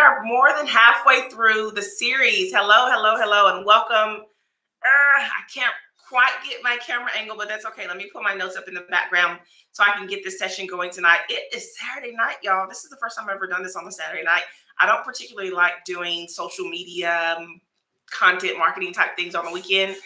are more than halfway through the series. Hello, hello, hello, and welcome. I can't quite get my camera angle, but that's okay. Let me put my notes up in the background so I can get this session going tonight. It is Saturday night, y'all. This is the first time I've ever done this on a Saturday night. I don't particularly like doing social media content marketing type things on the weekend.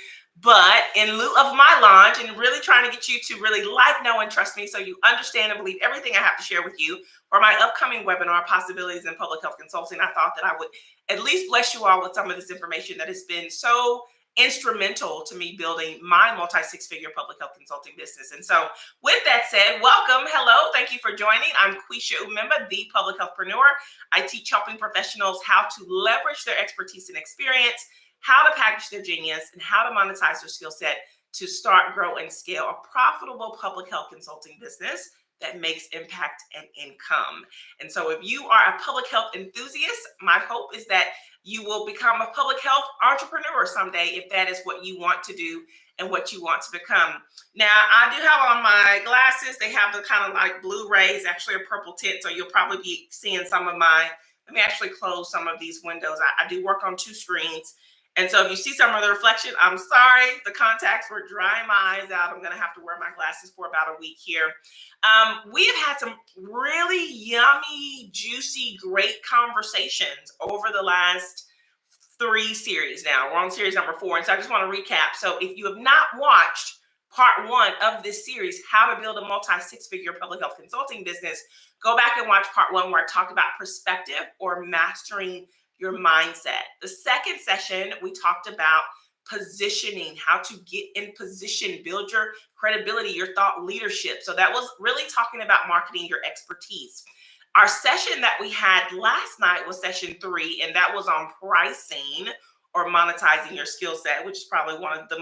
But in lieu of my launch and really trying to get you to really like, know, and trust me so you understand and believe everything I have to share with you for my upcoming webinar, Possibilities in Public Health Consulting, I thought that I would at least bless you all with some of this information that has been so instrumental to me building my multi-six-figure public health consulting business. And so with that said, welcome. Hello. Thank you for joining. I'm Quisha Umemba, the Public Healthpreneur. I teach helping professionals how to leverage their expertise and experience, how to package their genius, and how to monetize their skill set to start, grow, and scale a profitable public health consulting business that makes impact and income. And so if you are a public health enthusiast, my hope is that you will become a public health entrepreneur someday if that is what you want to do and what you want to become. Now, I do have on my glasses. They have the kind of like blue rays, actually a purple tint. So you'll probably be seeing some of let me actually close some of these windows. I do work on two screens. And so if you see some of the reflection, I'm sorry, the contacts were drying my eyes out. I'm going to have to wear my glasses for about a week here. We have had some really yummy, juicy, great conversations over the last 3 series now. We're on series number 4. And so I just want to recap. So if you have not watched part 1 of this series, how to build a multi-six-figure public health consulting business, go back and watch part 1 where I talked about perspective or mastering your mindset. The second session, we talked about positioning, how to get in position, build your credibility, your thought leadership. So that was really talking about marketing your expertise. Our session that we had last night was session 3, and that was on pricing or monetizing your skill set, which is probably one of the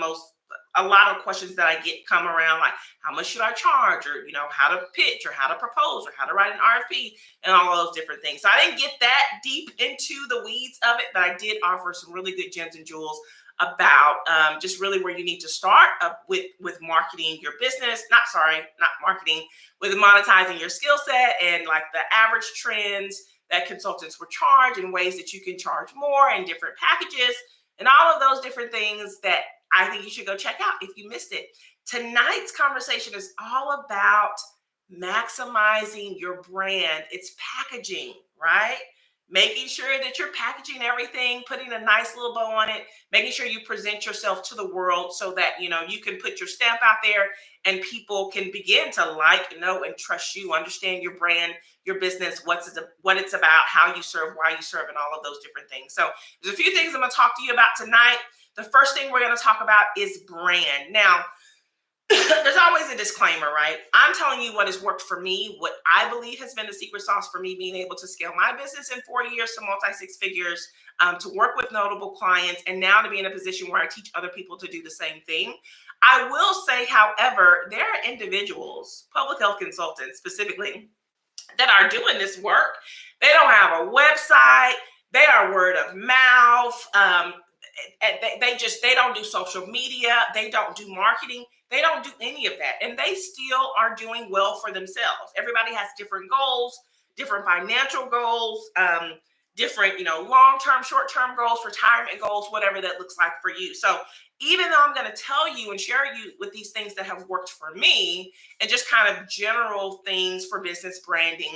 a lot of questions that I get come around, like how much should I charge, or how to pitch, or how to propose, or how to write an RFP, and all of those different things. So I didn't get that deep into the weeds of it, but I did offer some really good gems and jewels about just really where you need to start with marketing your business. Not marketing, with monetizing your skill set, and like the average trends that consultants would charge, and ways that you can charge more, and different packages, and all of those different things that I think you should go check out if you missed it. Tonight's conversation is all about maximizing your brand. It's packaging, right? Making sure that you're packaging everything, putting a nice little bow on it, making sure you present yourself to the world so that, you can put your stamp out there and people can begin to like, know, and trust you, understand your brand, your business, what it's about, how you serve, why you serve, and all of those different things. So there's a few things I'm going to talk to you about tonight. The first thing we're going to talk about is brand. Now, there's always a disclaimer, right? I'm telling you what has worked for me, what I believe has been the secret sauce for me being able to scale my business in 4 years to multi-six figures, to work with notable clients, and now to be in a position where I teach other people to do the same thing. I will say, however, there are individuals, public health consultants specifically, that are doing this work. They don't have a website. They are word of mouth. They don't do social media. They don't do marketing. They don't do any of that. And they still are doing well for themselves. Everybody has different goals, different financial goals, different, long-term, short-term goals, retirement goals, whatever that looks like for you. So even though I'm going to tell you and share you with these things that have worked for me and just kind of general things for business branding,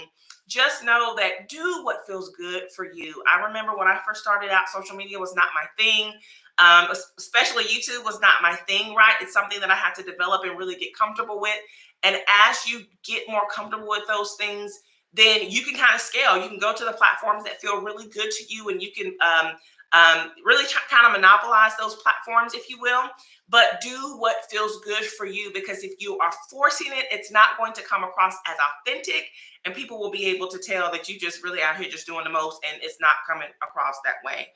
just know that do what feels good for you. I remember when I first started out, social media was not my thing. Especially YouTube was not my thing, right? It's something that I had to develop and really get comfortable with. And as you get more comfortable with those things, then you can kind of scale. You can go to the platforms that feel really good to you, and you can really kind of monopolize those platforms, if you will. But do what feels good for you, because if you are forcing it, it's not going to come across as authentic, and people will be able to tell that you just really out here just doing the most, and it's not coming across that way.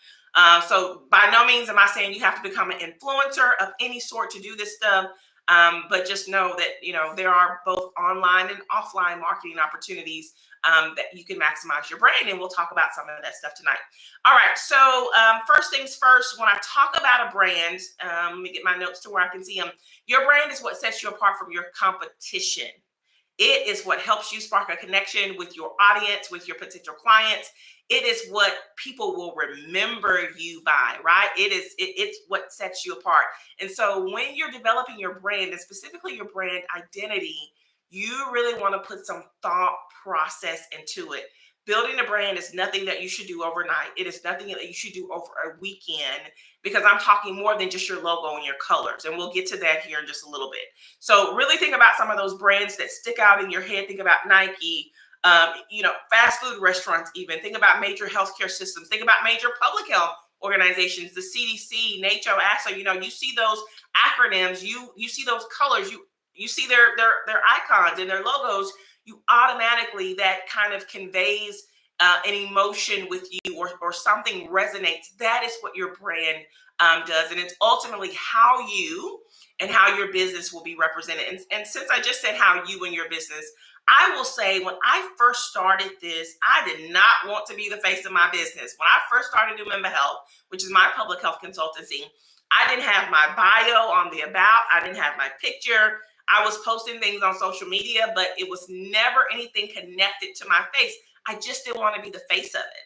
So by no means am I saying you have to become an influencer of any sort to do this stuff. But just know that, there are both online and offline marketing opportunities that you can maximize your brand. And we'll talk about some of that stuff tonight. All right. So first things first, when I talk about a brand, let me get my notes to where I can see them. Your brand is what sets you apart from your competition. It is what helps you spark a connection with your audience, with your potential clients. It is what people will remember you by, right? It's what sets you apart. And so when you're developing your brand, and specifically your brand identity, you really want to put some thought process into it. Building a brand is nothing that you should do overnight. It is nothing that you should do over a weekend, because I'm talking more than just your logo and your colors. And we'll get to that here in just a little bit. So really think about some of those brands that stick out in your head. Think about Nike, fast food restaurants, even. Think about major healthcare systems. Think about major public health organizations, the CDC, NATO, ASA. You see those acronyms, you see those colors, you see their icons and their logos. You automatically, that kind of conveys an emotion with you, or something resonates. That is what your brand does, and it's ultimately how you and how your business will be represented. And since I just said how you and your business, I will say, when I first started this, I did not want to be the face of my business. When I first started Umemba Health, which is my public health consultancy, I didn't have my bio on the about. I didn't have my picture. I was posting things on social media, but it was never anything connected to my face. I just didn't want to be the face of it.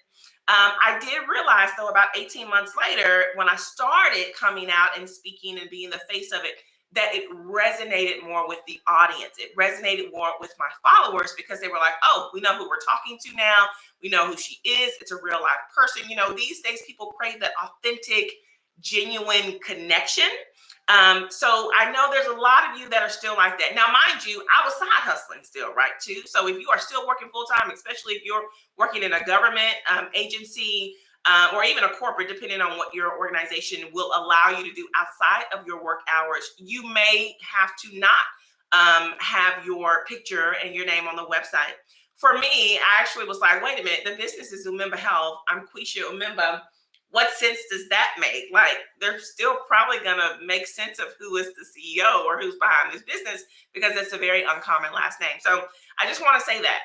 I did realize, though, about 18 months later, when I started coming out and speaking and being the face of it, that it resonated more with the audience. It resonated more with my followers, because they were like, oh, we know who we're talking to now. We know who she is. It's a real life person. These days people crave that authentic, genuine connection. So I know there's a lot of you that are still like that. Now, mind you, I was side hustling still, right, too. So if you are still working full time, especially if you're working in a government agency, or even a corporate, depending on what your organization will allow you to do outside of your work hours, you may have to not have your picture and your name on the website. For me, I actually was like, wait a minute, the business is Umemba Health. I'm Quisha Umemba. What sense does that make? Like, they're still probably gonna make sense of who is the CEO or who's behind this business, because it's a very uncommon last name. So I just want to say that.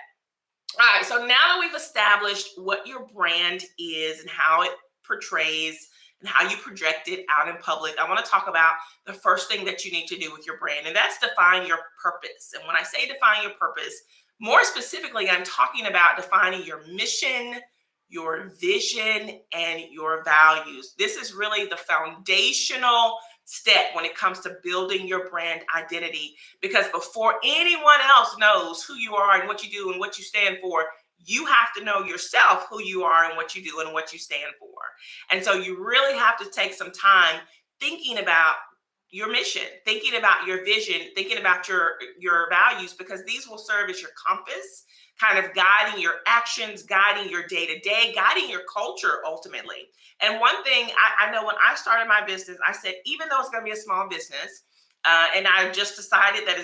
All right, so now that we've established what your brand is and how it portrays and how you project it out in public, I want to talk about the first thing that you need to do with your brand, and that's define your purpose. And when I say define your purpose, more specifically, I'm talking about defining your mission, your vision, and your values. This is really the foundational step when it comes to building your brand identity, because before anyone else knows who you are and what you do and what you stand for, you have to know yourself who you are and what you do and what you stand for. And so you really have to take some time thinking about your mission, thinking about your vision, thinking about your values, because these will serve as your compass, kind of guiding your actions, guiding your day-to-day, guiding your culture ultimately. And one thing I know, when I started my business, I said, even though it's going to be a small business, and I've just decided that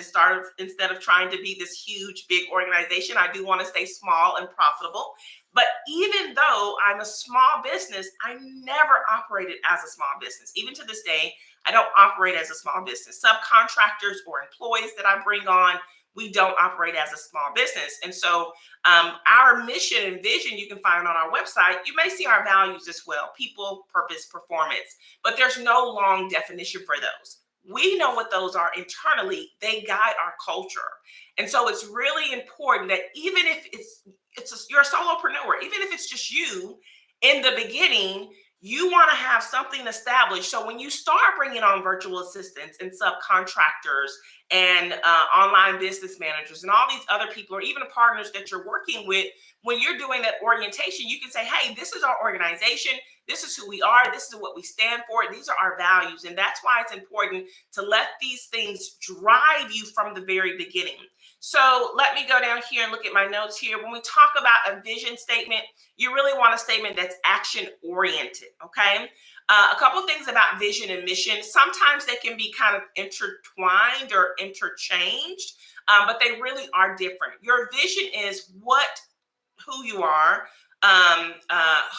instead of trying to be this huge, big organization, I do want to stay small and profitable. But even though I'm a small business, I never operated as a small business. Even to this day, I don't operate as a small business. Subcontractors or employees that I bring on, we don't operate as a small business. And so our mission and vision you can find on our website. You may see our values as well: people, purpose, performance. But there's no long definition for those. We know what those are internally. They guide our culture. And so it's really important that even if you're a solopreneur, even if it's just you in the beginning, you want to have something established. So when you start bringing on virtual assistants and subcontractors and online business managers and all these other people, or even partners that you're working with, when you're doing that orientation, you can say, hey, this is our organization. This is who we are. This is what we stand for. These are our values. And that's why it's important to let these things drive you from the very beginning. So let me go down here and look at my notes here. When we talk about a vision statement, you really want a statement that's action oriented. Okay. A couple things about vision and mission. Sometimes they can be kind of intertwined or interchanged, but they really are different. Your vision is who you are,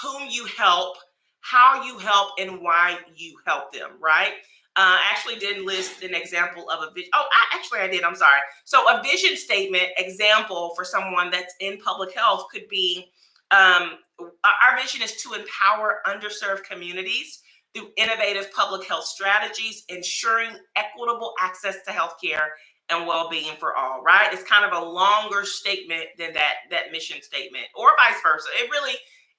whom you help, how you help, and why you help them, right? I actually didn't list an example of a vision. Oh, I did. I'm sorry. So a vision statement example for someone that's in public health could be, our vision is to empower underserved communities through innovative public health strategies, ensuring equitable access to healthcare and well-being for all, right? It's kind of a longer statement than that mission statement, or vice versa.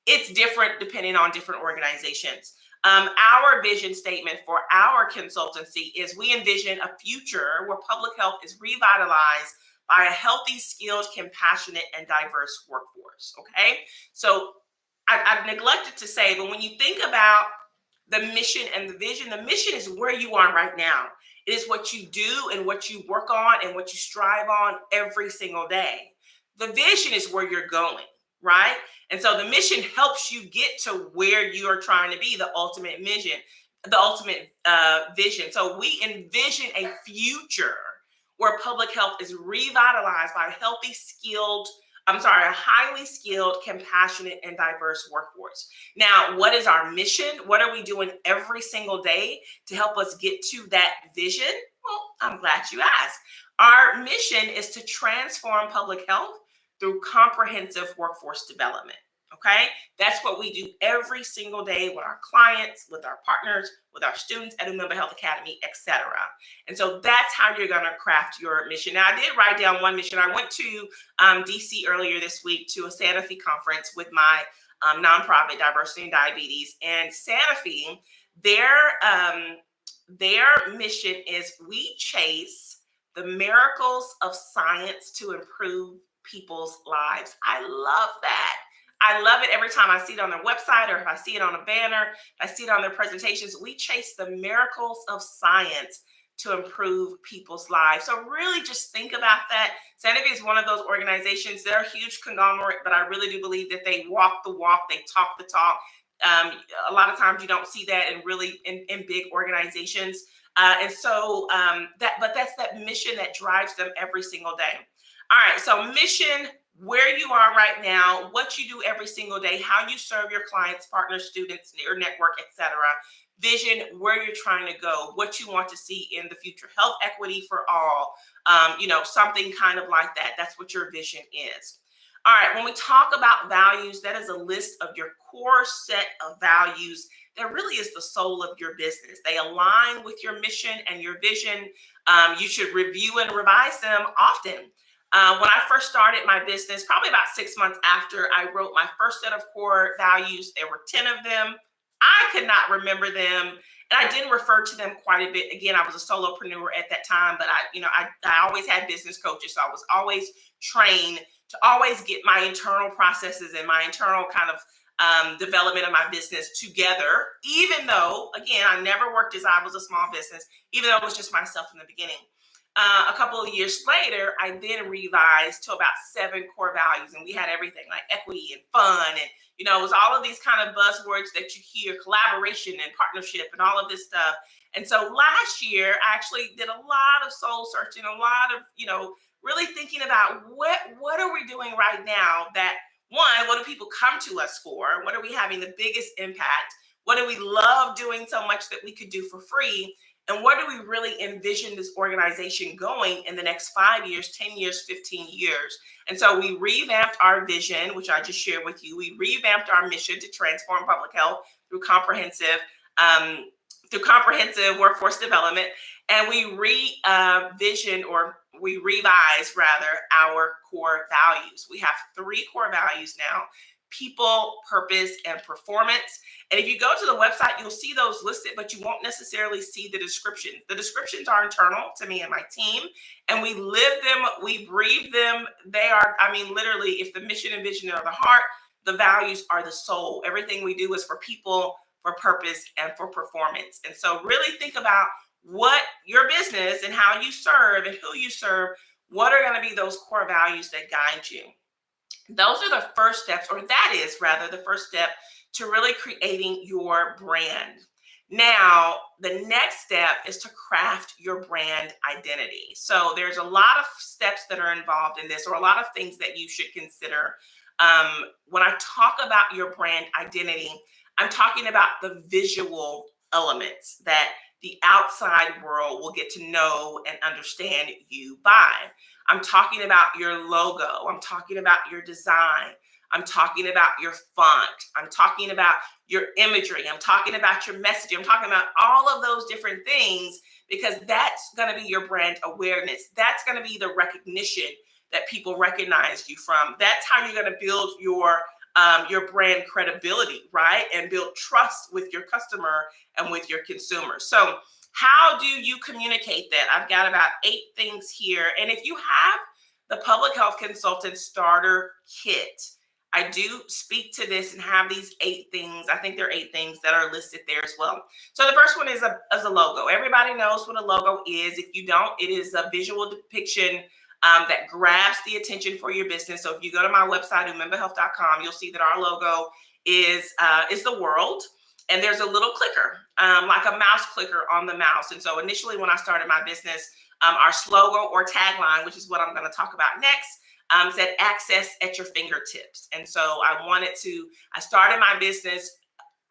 It's different depending on different organizations. Our vision statement for our consultancy is we envision a future where public health is revitalized by a healthy, skilled, compassionate, and diverse workforce. Okay. So I've neglected to say, but when you think about the mission and the mission is where you are right now. It is what you do and what you work on and what you strive on every single day. The vision is where you're going, right? And so the mission helps you get to where you are trying to be, the ultimate mission, the ultimate vision. So we envision a future where public health is revitalized by a highly skilled, compassionate, and diverse workforce. Now, what is our mission? What are we doing every single day to help us get to that vision? Well, I'm glad you asked. Our mission is to transform public health through comprehensive workforce development. Okay, that's what we do every single day with our clients, with our partners, with our students at Umemba Health Academy, etc. And so that's how you're going to craft your mission. Now, I did write down one mission. I went to DC earlier this week to a Sanofi conference with my nonprofit, Diversity in Diabetes, and Sanofi. Their mission is we chase the miracles of science to improve people's lives. I love that. I love it every time I see it on their website, or if I see it on a banner, I see it on their presentations. We chase the miracles of science to improve people's lives. So really just think about that. Sanofi is one of those organizations. They're a huge conglomerate, but I really do believe that they walk the walk, they talk the talk. A lot of times you don't see that in big organizations. That's that mission that drives them every single day. All right, so mission, where you are right now, what you do every single day, how you serve your clients, partners, students, your network, etc. Vision, where you're trying to go, what you want to see in the future, health equity for all, something kind of like that. That's what your vision is. All right, when we talk about values, that is a list of your core set of values that really is the soul of your business. They align with your mission and your vision. You should review and revise them often. When I first started my business, probably about 6 months after I wrote my first set of core values, there were 10 of them. I could not remember them, and I didn't refer to them quite a bit. Again, I was a solopreneur at that time, but I always had business coaches, so I was always trained to always get my internal processes and my internal kind of development of my business together, even though, again, I never worked as I was a small business, even though it was just myself in the beginning. A couple of years later, I then revised to about 7 core values, and we had everything like equity and fun, and it was all of these kind of buzzwords that you hear, collaboration and partnership and all of this stuff. And so last year, I actually did a lot of soul searching, a lot of really thinking about what are we doing right now that, one, what do people come to us for? What are we having the biggest impact? What do we love doing so much that we could do for free? And where do we really envision this organization going in the next 5 years, 10 years, 15 years? And so we revamped our vision, which I just shared with you. We revamped our mission to transform public health through comprehensive workforce development. And we revised our core values. We have 3 core values now: people, purpose, and performance. And if you go to the website, you'll see those listed, but you won't necessarily see the descriptions. The descriptions are internal to me and my team, and we live them, we breathe them. They are, literally, if the mission and vision are the heart, the values are the soul. Everything we do is for people, for purpose, and for performance. And so really think about what your business and how you serve and who you serve, what are going to be those core values that guide you. Those are the first steps, or that is rather the first step to really creating your brand. Now, the next step is to craft your brand identity. So there's a lot of steps that are involved in this, or a lot of things that you should consider. When I talk about your brand identity, I'm talking about the visual elements that the outside world will get to know and understand you by. I'm talking about your logo. I'm talking about your design. I'm talking about your font. I'm talking about your imagery. I'm talking about your messaging. I'm talking about all of those different things, because that's going to be your brand awareness. That's going to be the recognition that people recognize you from. That's how you're going to build your brand credibility, right? And build trust with your customer and with your consumer. So how do you communicate that? I've got about 8 things here. And if you have the Public Health Consultant Starter Kit, I do speak to this and have these 8 things. I think there are 8 things that are listed there as well. So the first one is a logo. Everybody knows what a logo is. If you don't, it is a visual depiction that grabs the attention for your business. So if you go to my website, umembahealth.com, you'll see that our logo is the world. And there's a little clicker, like a mouse clicker on the mouse. And so initially when I started my business, our slogan or tagline, which is what I'm going to talk about next, said access at your fingertips. And so I started my business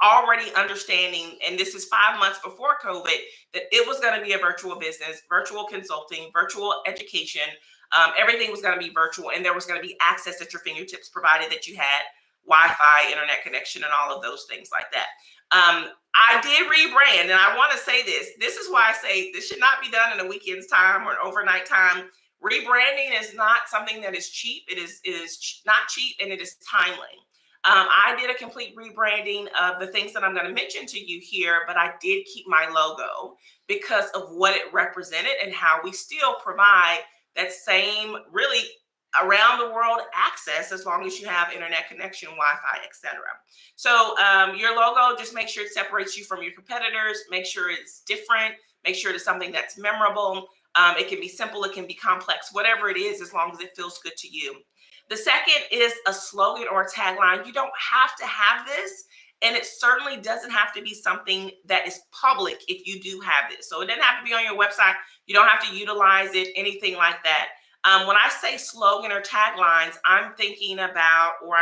already understanding, and this is 5 months before COVID, that it was going to be a virtual business, virtual consulting, virtual education. Everything was going to be virtual, and there was going to be access at your fingertips, provided that you had Wi-Fi, internet connection, and all of those things like that. I did rebrand, and I want to say this. This is why I say this should not be done in a weekend's time or an overnight time. Rebranding is not something that is cheap. It is not cheap, and it is timely. I did a complete rebranding of the things that I'm going to mention to you here, but I did keep my logo because of what it represented and how we still provide that same really around the world access, as long as you have internet connection, Wi-Fi, etc. So your logo, just make sure it separates you from your competitors. Make sure it's different. Make sure it's something that's memorable. It can be simple, it can be complex, whatever it is, as long as it feels good to you. The second is a slogan or a tagline. You don't have to have this, and it certainly doesn't have to be something that is public if you do have this. So it doesn't have to be on your website. You don't have to utilize it, anything like that. When I say slogan or taglines, I'm thinking about, or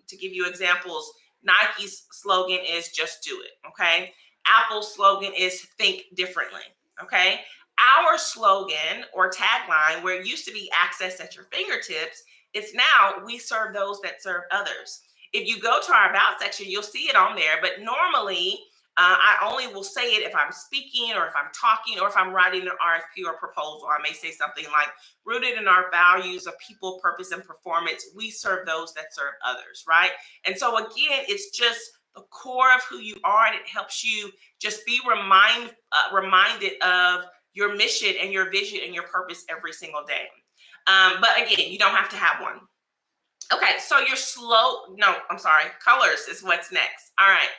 to give you examples, Nike's slogan is just do it, okay? Apple's slogan is think differently, okay? Our slogan or tagline, where it used to be access at your fingertips, it's now we serve those that serve others. If you go to our about section, you'll see it on there, but normally I only will say it if I'm speaking or if I'm talking or if I'm writing an RFP or proposal. I may say something like, rooted in our values of people, purpose, and performance, we serve those that serve others, right? And so again, it's just the core of who you are, and it helps you just be reminded of your mission and your vision and your purpose every single day. But again, you don't have to have one. Okay, so colors is what's next. All right,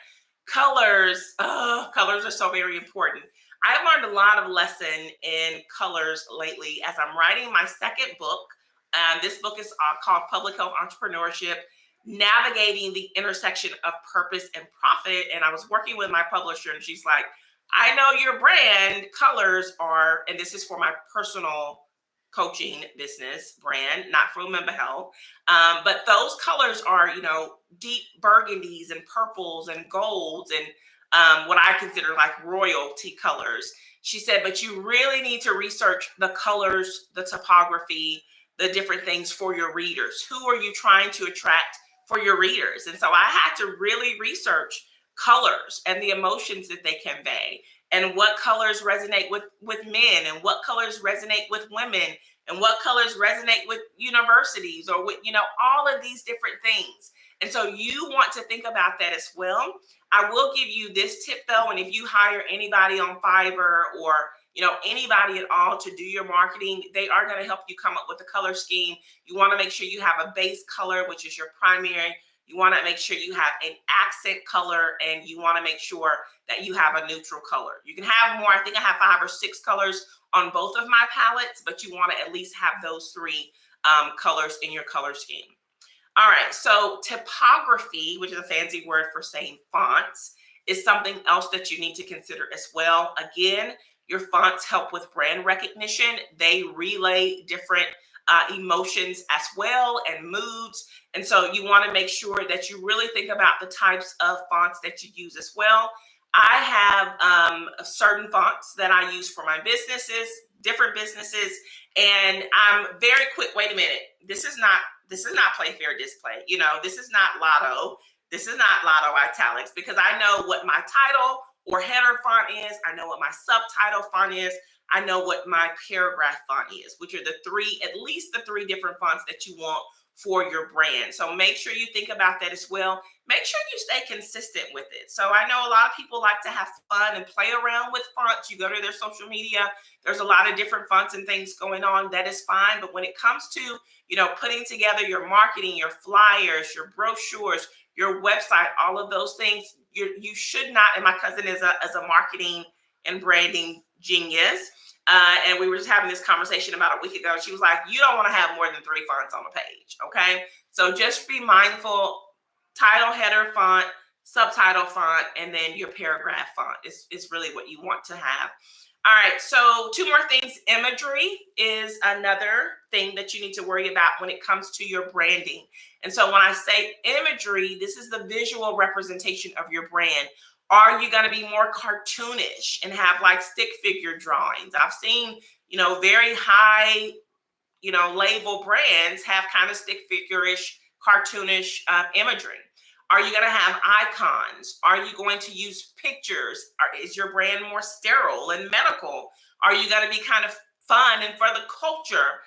colors are so very important. I've learned a lot of lesson in colors lately as I'm writing my second book. This book is called Public Health Entrepreneurship, Navigating the Intersection of Purpose and Profit. And I was working with my publisher, and she's like, I know your brand colors are, and this is for my personal coaching business brand, not for Umemba Health. But those colors are, deep burgundies and purples and golds and what I consider like royalty colors. She said, but you really need to research the colors, the topography, the different things for your readers. Who are you trying to attract for your readers? And so I had to really research colors and the emotions that they convey, and what colors resonate with men, and what colors resonate with women, and what colors resonate with universities, or with, all of these different things. And so you want to think about that as well. I will give you this tip though, and if you hire anybody on Fiverr or anybody at all to do your marketing, they are going to help you come up with a color scheme. You want to make sure you have a base color, which is your primary. You want to make sure you have an accent color, and you want to make sure that you have a neutral color. You can have more. I think I have 5 or 6 colors on both of my palettes, but you want to at least have those 3 colors in your color scheme. All right, so typography, which is a fancy word for saying fonts, is something else that you need to consider as well. Again, your fonts help with brand recognition. They relay different emotions as well, and moods. And so you want to make sure that you really think about the types of fonts that you use as well. I have certain fonts that I use for my businesses, different businesses, and I'm very quick. Wait a minute. This is not play fair display. This is not lotto. This is not lotto italics, because I know what my title or header font is. I know what my subtitle font is. I know what my paragraph font is, which are at least the three different fonts that you want for your brand. So make sure you think about that as well. Make sure you stay consistent with it. So I know a lot of people like to have fun and play around with fonts. You go to their social media, there's a lot of different fonts and things going on. That is fine. But when it comes to, putting together your marketing, your flyers, your brochures, your website, all of those things, you should not. And my cousin is a marketing and branding genius. And we were just having this conversation about a week ago. She was like, you don't want to have more than 3 fonts on a page. Okay. So just be mindful: title, header font, subtitle font, and then your paragraph font is really what you want to have. All right. So 2 more things. Imagery is another thing that you need to worry about when it comes to your branding. And so when I say imagery, this is the visual representation of your brand. Are you going to be more cartoonish and have like stick figure drawings? I've seen, very high, label brands have kind of stick figure-ish, cartoonish imagery. Are you going to have icons? Are you going to use pictures? Is your brand more sterile and medical? Are you going to be kind of fun and for the culture?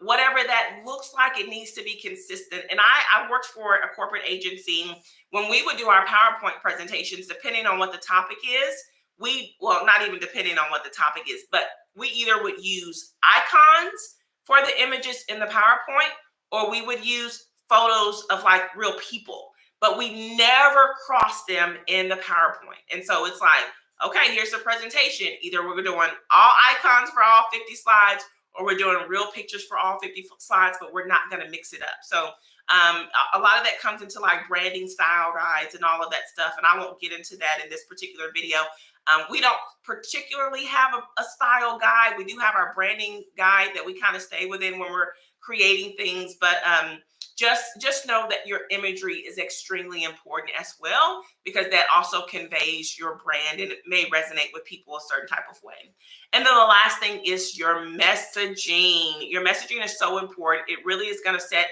Whatever that looks like, it needs to be consistent. And I worked for a corporate agency. When we would do our PowerPoint presentations, depending on what the topic is, not even depending on what the topic is, but we either would use icons for the images in the PowerPoint, or we would use photos of like real people, but we never crossed them in the PowerPoint. And so it's like, okay, here's the presentation. Either we're doing all icons for all 50 slides, or we're doing real pictures for all 50 slides, but we're not going to mix it up. So a lot of that comes into like branding style guides and all of that stuff. And I won't get into that in this particular video. We don't particularly have a style guide. We do have our branding guide that we kind of stay within when we're creating things. But just know that your imagery is extremely important as well, because that also conveys your brand and it may resonate with people a certain type of way. And then the last thing is your messaging. Your messaging is so important. It really is going to set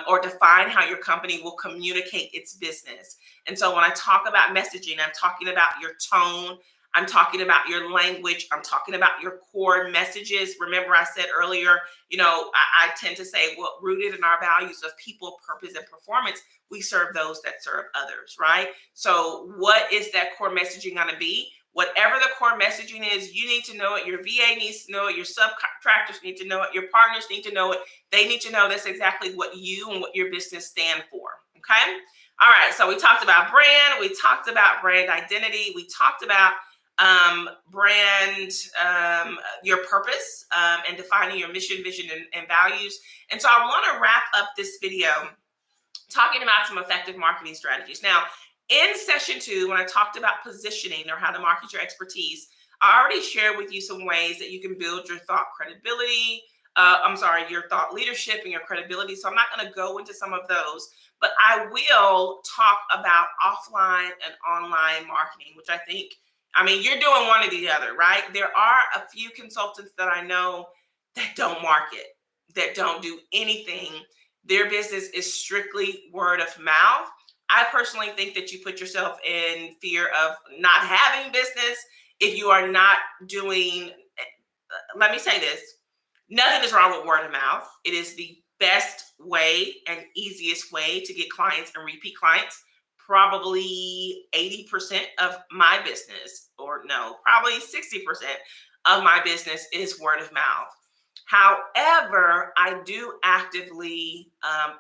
or define how your company will communicate its business. And so when I talk about messaging, I'm talking about your tone. I'm talking about your language. I'm talking about your core messages. Remember, I said earlier, I tend to say, well, rooted in our values of people, purpose, and performance, we serve those that serve others, right? So what is that core messaging going to be? Whatever the core messaging is, you need to know it. Your VA needs to know it. Your subcontractors need to know it. Your partners need to know it. They need to know that's exactly what you and what your business stand for. Okay. All right. So we talked about brand. We talked about brand identity. We talked about brand, your purpose, and defining your mission, vision, and values. And so I want to wrap up this video talking about some effective marketing strategies. Now, in session 2, when I talked about positioning or how to market your expertise, I already shared with you some ways that you can build your thought credibility. Your thought leadership and your credibility. So I'm not going to go into some of those, but I will talk about offline and online marketing, which you're doing one or the other, right? There are a few consultants that I know that don't market, that don't do anything. Their business is strictly word of mouth. I personally think that you put yourself in fear of not having business if you are not doing, let me say this, nothing is wrong with word of mouth. It is the best way and easiest way to get clients and repeat clients. Probably 80% of my business, or no, probably 60% of my business is word of mouth. However, I do actively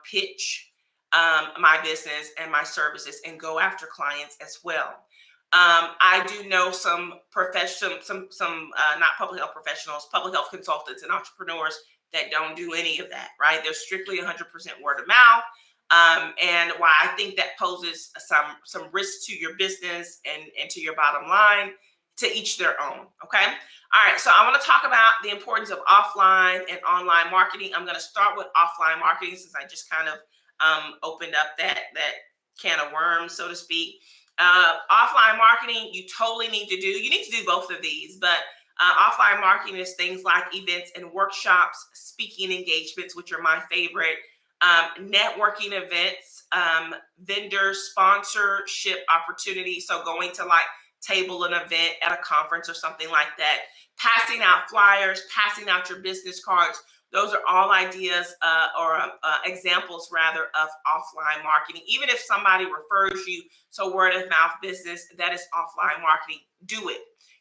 pitch my business and my services and go after clients as well. I do know some not public health professionals, public health consultants and entrepreneurs that don't do any of that, right? They're strictly 100% word of mouth. And why I think that poses some risk to your business and to your bottom line. To each their own. Okay. All right. So I want to talk about the importance of offline and online marketing. I'm going to start with offline marketing since I just kind of opened up that can of worms, so to speak. Offline marketing, you need to do both of these, but offline marketing is things like events and workshops, speaking engagements, which are my favorite. networking events, vendor sponsorship opportunities. So going to like table an event at a conference or something like that, passing out flyers, passing out your business cards. Those are all ideas or examples rather of offline marketing. Even if somebody refers you, so word of mouth business, that is offline marketing. Do it.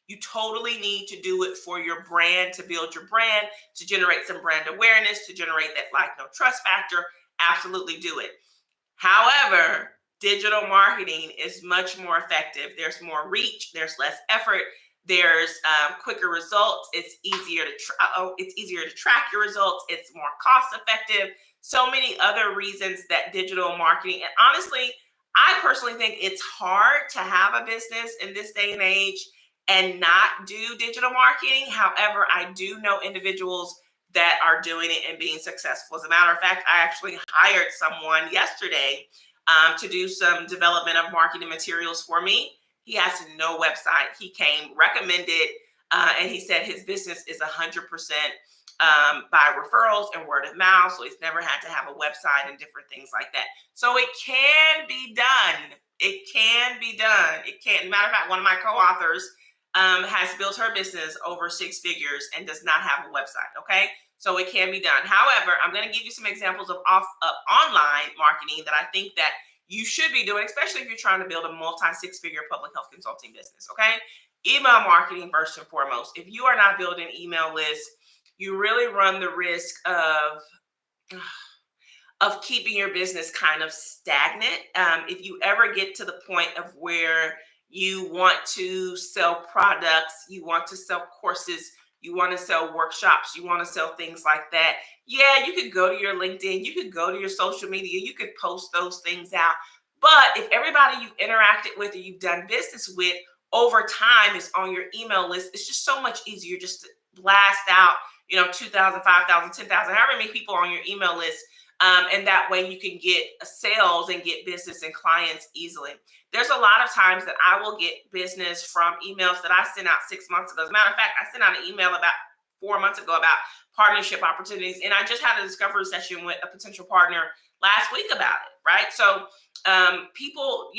You totally need to do it for your brand, to build your brand, to generate some brand awareness, to generate that like, no trust factor. Absolutely do it. However, digital marketing is much more effective. There's more reach. There's less effort. There's quicker results. It's easier to track your results. It's more cost effective. So many other reasons that digital marketing, and honestly, I personally think it's hard to have a business in this day and age and not do digital marketing. However, I do know individuals that are doing it and being successful. As a matter of fact, I actually hired someone yesterday to do some development of marketing materials for me. He has no website. He came recommended, and he said his business is 100% by referrals and word of mouth. So he's never had to have a website and different things like that. So it can be done. It can be done. It can. Matter of fact, one of my co-authors has built her business over 6 figures and does not have a website. Okay. So it can be done. However, I'm going to give you some examples of online marketing that I think that you should be doing, especially if you're trying to build a multi-6-figure public health consulting business. Okay. Email marketing first and foremost. If you are not building email lists, you really run the risk of keeping your business kind of stagnant. If you ever get to the point of where you want to sell products, you want to sell courses, you want to sell workshops, you want to sell things like that, yeah, you could go to your LinkedIn, you could go to your social media, you could post those things out. But if everybody you've interacted with or you've done business with over time is on your email list, it's just so much easier just to blast out, 2,000, 5,000, 10,000, however many people on your email list. And that way you can get sales and get business and clients easily. There's a lot of times that I will get business from emails that I sent out 6 months ago. As a matter of fact, I sent out an email about 4 months ago about partnership opportunities. And I just had a discovery session with a potential partner last week about it, right? So people,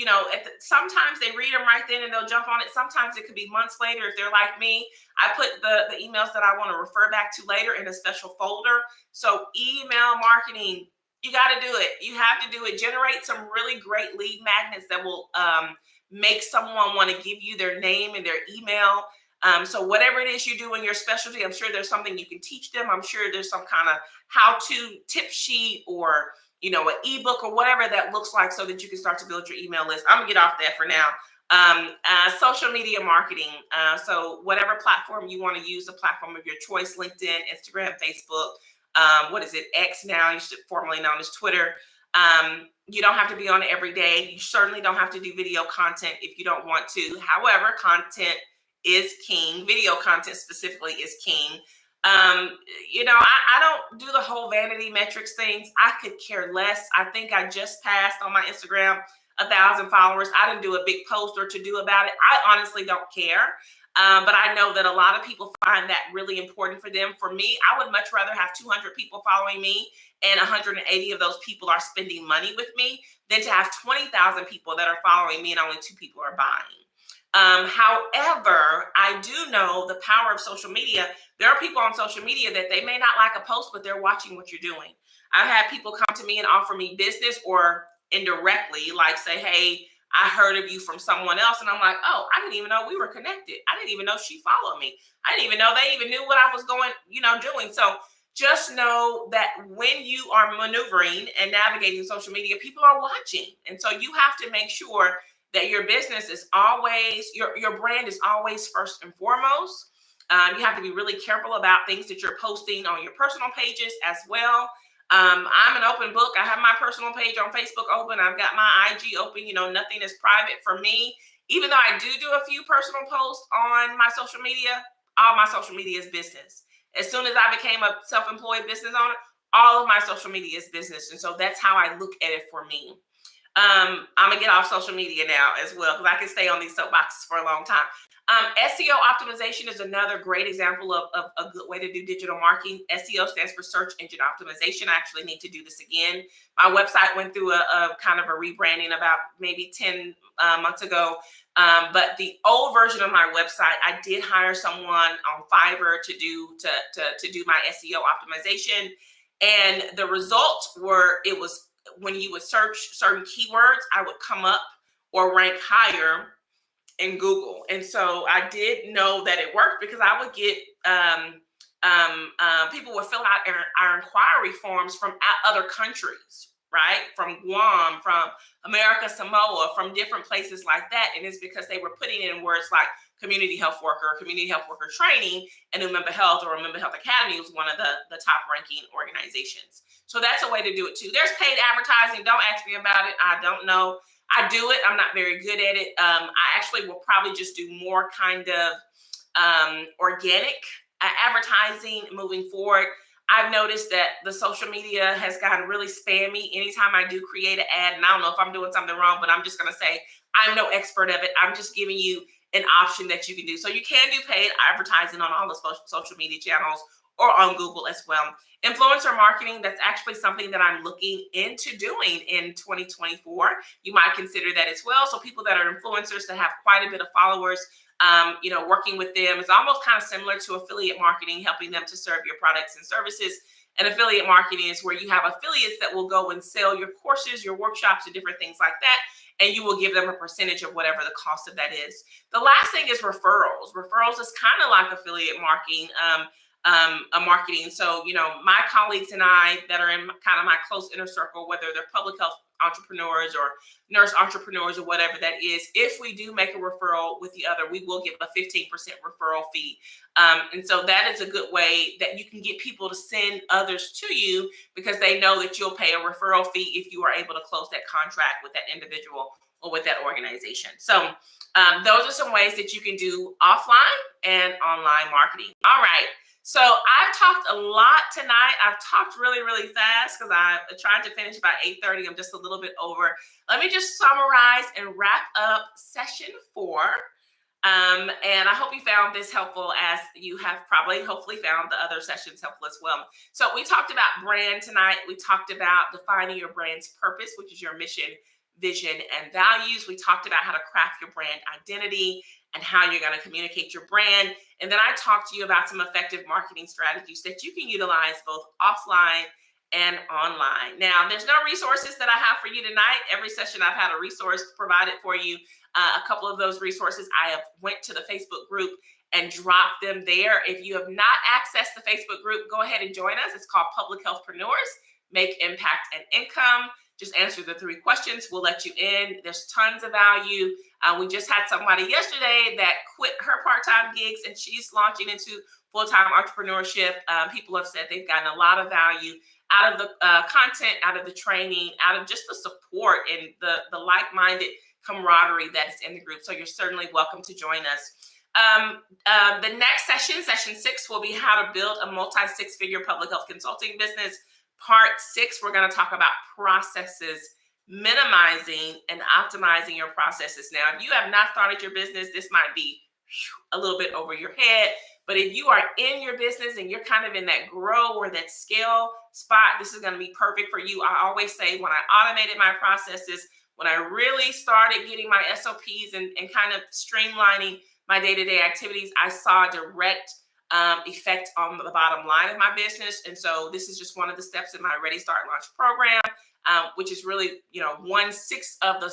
sometimes they read them right then and they'll jump on it. Sometimes it could be months later. If they're like me, I put the emails that I want to refer back to later in a special folder. So email marketing, you got to do it. You have to do it. Generate some really great lead magnets that will make someone want to give you their name and their email. So whatever it is you do in your specialty, I'm sure there's something you can teach them. I'm sure there's some kind of how-to tip sheet or an ebook or whatever that looks like so that you can start to build your email list. I'm gonna get off that for now. Social media marketing. So whatever platform you want to use, a platform of your choice, LinkedIn, Instagram, Facebook, what is it? X now, formerly known as Twitter. You don't have to be on it every day. You certainly don't have to do video content if you don't want to. However, content is king. Video content specifically is king. I don't do the whole vanity metrics things. I could care less. I think I just passed on my Instagram 1,000 followers. I didn't do a big post or to do about it. I honestly don't care. But I know that a lot of people find that really important for them. For me, I would much rather have 200 people following me and 180 of those people are spending money with me than to have 20,000 people that are following me and only 2 people are buying. However, I do know the power of social media. There are people on social media that they may not like a post, but they're watching what you're doing. I've had people come to me and offer me business or indirectly, like say, hey, I heard of you from someone else. And I'm like, oh, I didn't even know we were connected. I didn't even know she followed me. I didn't even know they even knew what I was doing. So just know that when you are maneuvering and navigating social media, people are watching. And so you have to make sure that your business is always, your brand is always first and foremost. You have to be really careful about things that you're posting on your personal pages as well. I'm an open book. I have my personal page on Facebook open. I've got my IG open. Nothing is private for me. Even though I do a few personal posts on my social media, all my social media is business. As soon as I became a self-employed business owner, all of my social media is business. And so that's how I look at it for me. I'm gonna get off social media now as well because I can stay on these soapboxes for a long time. SEO optimization is another great example of a good way to do digital marketing. SEO stands for search engine optimization. I actually need to do this again. My website went through a kind of a rebranding about maybe 10 months ago. But the old version of my website, I did hire someone on Fiverr to do my SEO optimization. And the results were, it was when you would search certain keywords, I would come up or rank higher in Google. And so I did know that it worked because I would get people would fill out our inquiry forms from other countries, right? From Guam, from America Samoa, from different places like that. And it's because they were putting in words like community health worker training, and Umemba Health or Umemba Health Academy was one of the top ranking organizations. So that's a way to do it too. There's paid advertising. Don't ask me about it. I don't know. I do it. I'm not very good at it. I actually will probably just do more kind of organic advertising moving forward. I've noticed that the social media has gotten really spammy anytime I do create an ad. And I don't know if I'm doing something wrong, but I'm just going to say I'm no expert of it. I'm just giving you an option that you can do. So you can do paid advertising on all the social media channels or on Google as well. Influencer marketing, that's actually something that I'm looking into doing in 2024. You might consider that as well. So people that are influencers that have quite a bit of followers, working with them is almost kind of similar to affiliate marketing, helping them to serve your products and services. And affiliate marketing is where you have affiliates that will go and sell your courses, your workshops, and different things like that. And you will give them a percentage of whatever the cost of that is. The last thing is referrals. Referrals is kind of like affiliate marketing. Marketing. So, my colleagues and I that are in kind of my close inner circle, whether they're public health entrepreneurs or nurse entrepreneurs or whatever that is, if we do make a referral with the other, we will give a 15% referral fee. And so that is a good way that you can get people to send others to you because they know that you'll pay a referral fee if you are able to close that contract with that individual or with that organization. So those are some ways that you can do offline and online marketing. All right. So I've talked a lot tonight. I've talked really, really fast because I tried to finish by 8:30. I'm just a little bit over. Let me just summarize and wrap up session 4. And I hope you found this helpful, as you have probably hopefully found the other sessions helpful as well. So we talked about brand tonight. We talked about defining your brand's purpose, which is your mission, vision, and values. We talked about how to craft your brand identity and how you're going to communicate your brand. And then I talked to you about some effective marketing strategies that you can utilize both offline and online. Now, there's no resources that I have for you tonight. Every session I've had a resource provided for you. A couple of those resources I have went to the Facebook group and dropped them there. If you have not accessed the Facebook group, go ahead and join us. It's called Public Healthpreneurs, Make Impact and Income. Just answer the 3 questions. We'll let you in. There's tons of value. We just had somebody yesterday that quit her part-time gigs and she's launching into full-time entrepreneurship. People have said they've gotten a lot of value out of the content, out of the training, out of just the support and the like-minded camaraderie that is in the group. So you're certainly welcome to join us. The next session, session 6, will be how to build a multi-6-figure public health consulting business. Part 6, we're going to talk about processes, minimizing and optimizing your processes. Now, if you have not started your business, this might be a little bit over your head. But if you are in your business and you're kind of in that grow or that scale spot, this is going to be perfect for you. I always say when I automated my processes, when I really started getting my SOPs and kind of streamlining my day-to-day activities, I saw a direct effect on the bottom line of my business. And so this is just one of the steps in my Ready.Start.Launch program, which is really, 1/6 of the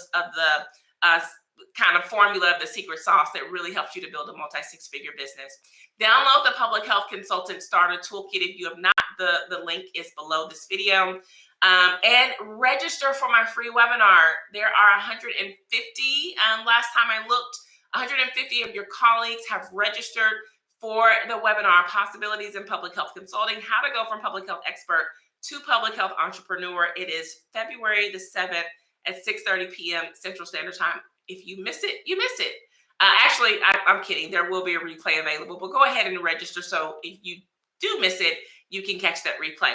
kind of formula of the secret sauce that really helps you to build a multi-6-figure business. Download the Public Health Consultant Starter Toolkit if you have not. The link is below this video. And register for my free webinar. There are 150. Last time I looked, 150 of your colleagues have registered for the webinar, Possibilities in Public Health Consulting, How to Go from Public Health Expert to Public Health Entrepreneur. It is February the 7th at 6:30 p.m. Central Standard Time. If you miss it, you miss it. Actually, I'm kidding. There will be a replay available, but go ahead and register. So if you do miss it, you can catch that replay.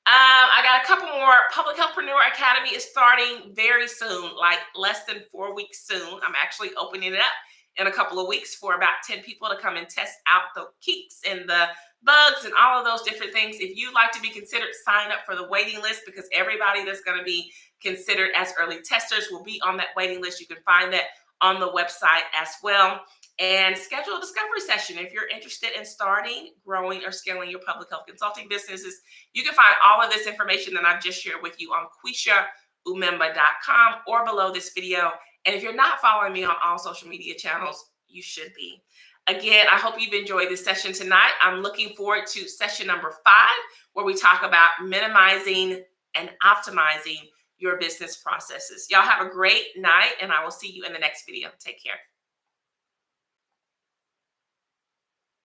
I got a couple more. Public Healthpreneur Academy is starting very soon, like less than 4 weeks soon. I'm actually opening it up in a couple of weeks for about 10 people to come and test out the kinks and the bugs and all of those different things. If you'd like to be considered, sign up for the waiting list, because everybody that's going to be considered as early testers will be on that waiting list. You can find that on the website as well. And schedule a discovery session if you're interested in starting, growing, or scaling your public health consulting businesses. You can find all of this information that I've just shared with you on QuishaUmemba.com or below this video. And if you're not following me on all social media channels, you should be. Again, I hope you've enjoyed this session tonight. I'm looking forward to session number 5, where we talk about minimizing and optimizing your business processes. Y'all have a great night, and I will see you in the next video. Take care.